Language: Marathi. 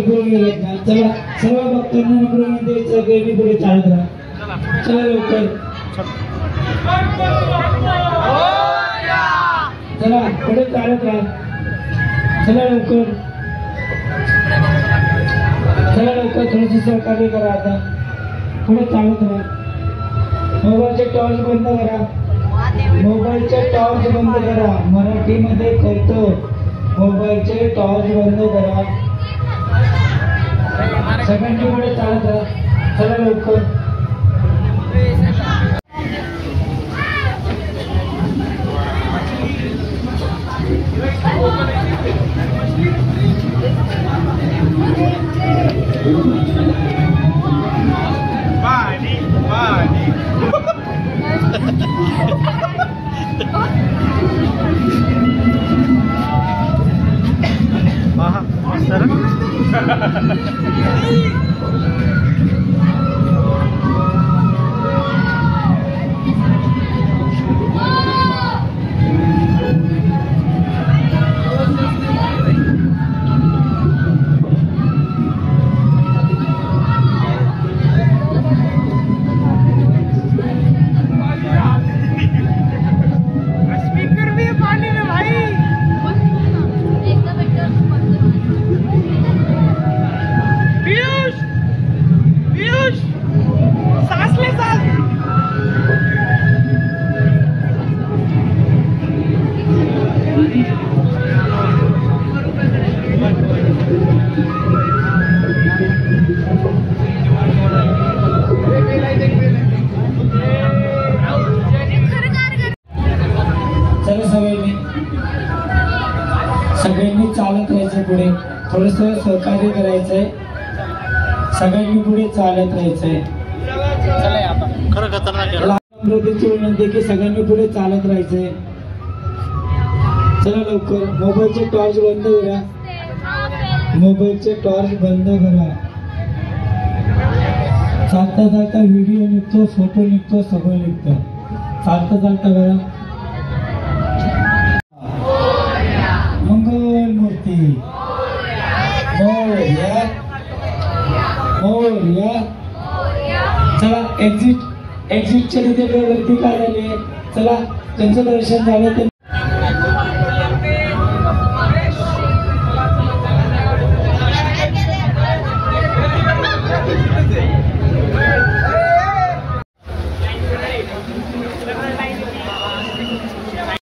भरपूर वेळ घेत नाही. चला सर्व भक्तांना नम्र विनंती सगळ्यांनी पुढे चालत राहा. चला लवकर चला पुढे चालत राहा. चला लवकर थोडंसं सहकार्य करा. आता पुढे चालत राहा. मोबाईलचे टॉर्च बंद करा. मोबाईलचे टॉर्च बंद करा. मराठीमध्ये करतो. मोबाईलचे टॉर्च बंद करा. सगळ्यांनी पुढे चालत राहा. चला लवकर सगळ्यांनी चालत राहायचं. पुढे थोडंसं सहकार्य करायचंय. सगळ्यांनी पुढे चालत राहायचंय. विनंती की सगळ्यांनी पुढे चालत राहायचंय. चला लवकर मोबाईलचे टॉर्च बंद करा. मोबाईलचे टॉर्च बंद करा. चालता चालता व्हिडिओ निघतो, फोटो निघतो, सगळं निघतं. चालता चालता करा. मंगल मूर्ती मोरया मोरया. चला एक्झिटच्या तिथे गर्दी काय झाली. चला त्यांचं दर्शन झालं.